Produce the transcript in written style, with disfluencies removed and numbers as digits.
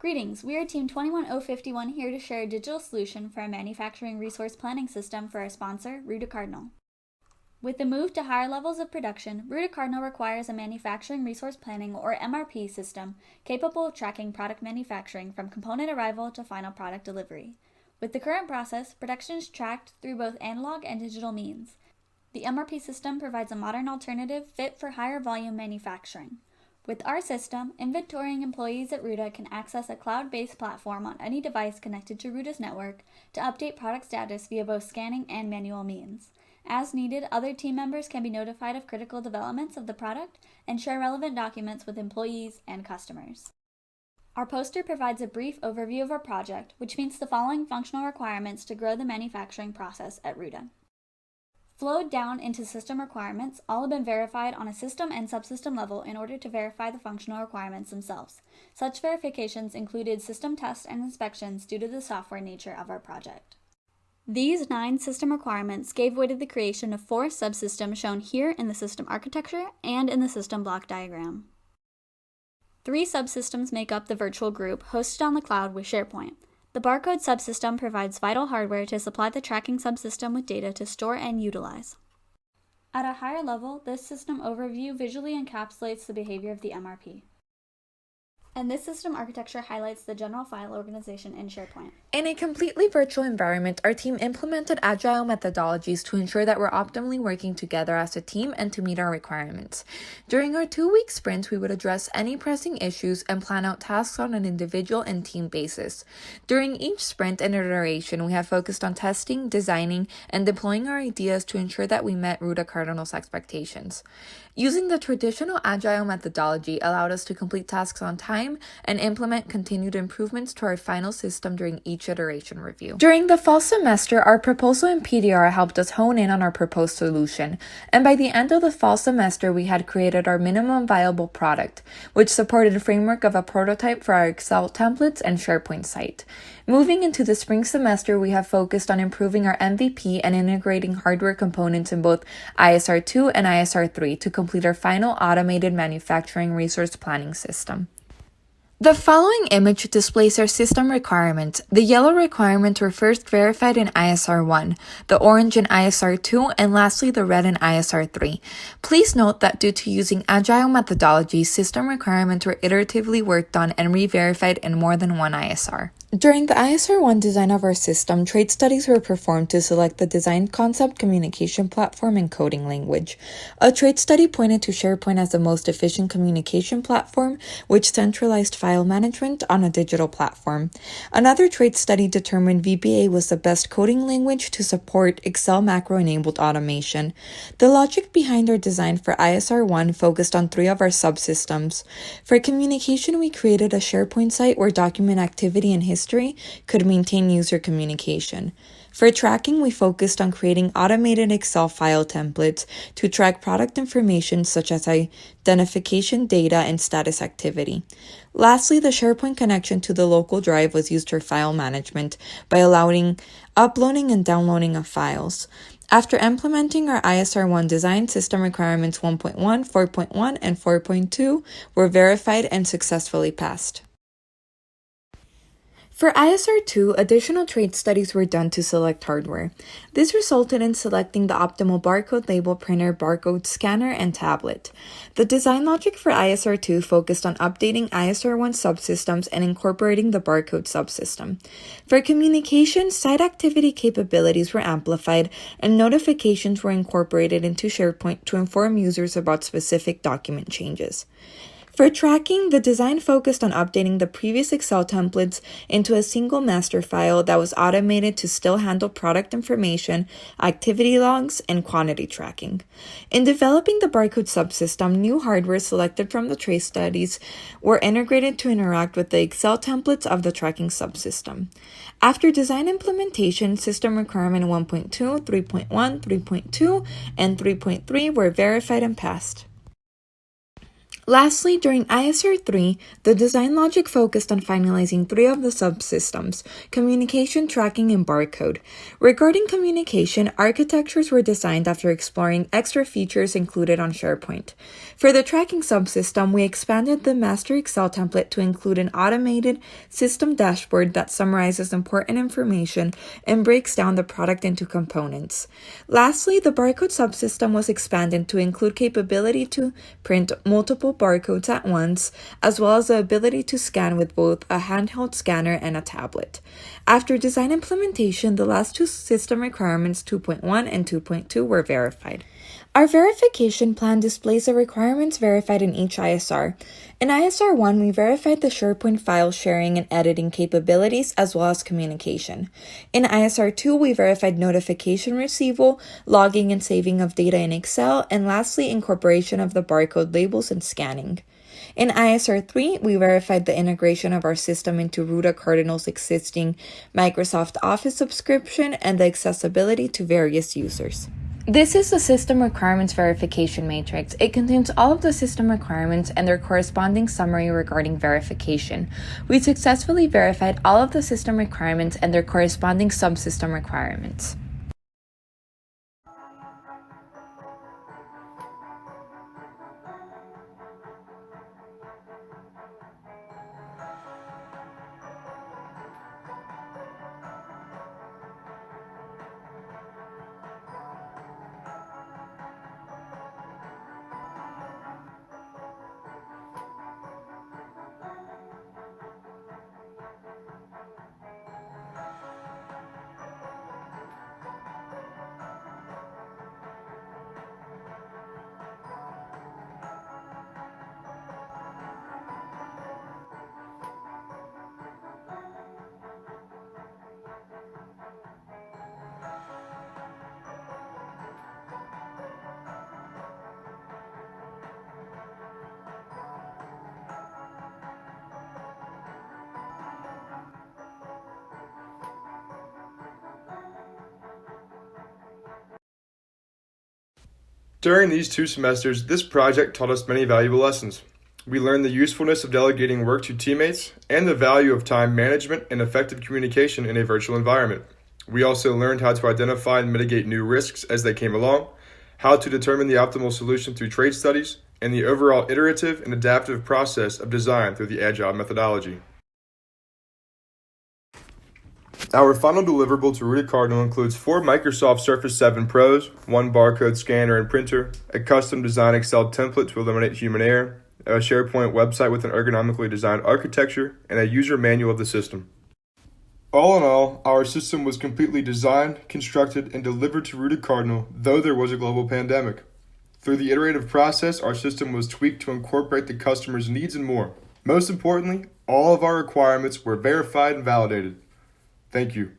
Greetings, we are Team 21051 here to share a digital solution for a manufacturing resource planning system for our sponsor, Ruta Cardinal. With the move to higher levels of production, Ruta Cardinal requires a manufacturing resource planning or MRP system capable of tracking product manufacturing from component arrival to final product delivery. With the current process, production is tracked through both analog and digital means. The MRP system provides a modern alternative fit for higher volume manufacturing. With our system, inventorying employees at Ruta can access a cloud-based platform on any device connected to Ruta's network to update product status via both scanning and manual means. As needed, other team members can be notified of critical developments of the product and share relevant documents with employees and customers. Our poster provides a brief overview of our project, which meets the following functional requirements to grow the manufacturing process at Ruta. Flowed down into system requirements, all have been verified on a system and subsystem level in order to verify the functional requirements themselves. Such verifications included system tests and inspections due to the software nature of our project. These 9 system requirements gave way to the creation of 4 subsystems shown here in the system architecture and in the system block diagram. 3 subsystems make up the virtual group hosted on the cloud with SharePoint. The barcode subsystem provides vital hardware to supply the tracking subsystem with data to store and utilize. At a higher level, this system overview visually encapsulates the behavior of the MRP. And this system architecture highlights the general file organization in SharePoint. In a completely virtual environment, our team implemented Agile methodologies to ensure that we're optimally working together as a team and to meet our requirements. During our 2-week sprints, we would address any pressing issues and plan out tasks on an individual and team basis. During each sprint and iteration, we have focused on testing, designing, and deploying our ideas to ensure that we met Ruta Cardinal's expectations. Using the traditional Agile methodology allowed us to complete tasks on time and implement continued improvements to our final system during each iteration review. During the fall semester, our proposal and PDR helped us hone in on our proposed solution, and by the end of the fall semester, we had created our minimum viable product, which supported a framework of a prototype for our Excel templates and SharePoint site. Moving into the spring semester, we have focused on improving our MVP and integrating hardware components in both ISR2 and ISR3 to complete our final automated manufacturing resource planning system. The following image displays our system requirements. The yellow requirements were first verified in ISR1, the orange in ISR2, and lastly the red in ISR3. Please note that due to using Agile methodology, system requirements were iteratively worked on and re-verified in more than one ISR. During the ISR1 design of our system, trade studies were performed to select the design concept, communication platform, and coding language. A trade study pointed to SharePoint as the most efficient communication platform, which centralized file management on a digital platform. Another trade study determined VBA was the best coding language to support Excel macro-enabled automation. The logic behind our design for ISR1 focused on 3 of our subsystems. For communication, we created a SharePoint site where document activity and history could maintain user communication. For tracking, we focused on creating automated Excel file templates to track product information such as identification data and status activity. Lastly, the SharePoint connection to the local drive was used for file management by allowing uploading and downloading of files. After implementing our ISR1 design, system requirements 1.1, 4.1, and 4.2 were verified and successfully passed. For ISR2, additional trade studies were done to select hardware. This resulted in selecting the optimal barcode label printer, barcode scanner, and tablet. The design logic for ISR2 focused on updating ISR1 subsystems and incorporating the barcode subsystem. For communication, site activity capabilities were amplified and notifications were incorporated into SharePoint to inform users about specific document changes. For tracking, the design focused on updating the previous Excel templates into a single master file that was automated to still handle product information, activity logs, and quantity tracking. In developing the barcode subsystem, new hardware selected from the trace studies were integrated to interact with the Excel templates of the tracking subsystem. After design implementation, system requirement 1.2, 3.1, 3.2, and 3.3 were verified and passed. Lastly, during ISR 3, the design logic focused on finalizing 3 of the subsystems: communication, tracking, and barcode. Regarding communication, architectures were designed after exploring extra features included on SharePoint. For the tracking subsystem, we expanded the master Excel template to include an automated system dashboard that summarizes important information and breaks down the product into components. Lastly, the barcode subsystem was expanded to include capability to print multiple barcodes at once, as well as the ability to scan with both a handheld scanner and a tablet. After design implementation, the last 2 system requirements, 2.1 and 2.2, were verified. Our verification plan displays the requirements verified in each ISR. In ISR 1, we verified the SharePoint file sharing and editing capabilities as well as communication. In ISR 2, we verified notification receival, logging and saving of data in Excel, and lastly, incorporation of the barcode labels and scanning. In ISR 3, we verified the integration of our system into Ruta Cardinal's existing Microsoft Office subscription and the accessibility to various users. This is the System Requirements Verification Matrix. It contains all of the system requirements and their corresponding summary regarding verification. We successfully verified all of the system requirements and their corresponding subsystem requirements. During these 2 semesters, this project taught us many valuable lessons. We learned the usefulness of delegating work to teammates and the value of time management and effective communication in a virtual environment. We also learned how to identify and mitigate new risks as they came along, how to determine the optimal solution through trade studies, and the overall iterative and adaptive process of design through the Agile methodology. Our final deliverable to Ruta Cardinal includes 4 Microsoft Surface 7 Pros, 1 barcode scanner and printer, a custom design Excel template to eliminate human error, a SharePoint website with an ergonomically designed architecture, and a user manual of the system. All in all, our system was completely designed, constructed, and delivered to Ruta Cardinal, though there was a global pandemic. Through the iterative process, our system was tweaked to incorporate the customer's needs and more. Most importantly, all of our requirements were verified and validated. Thank you.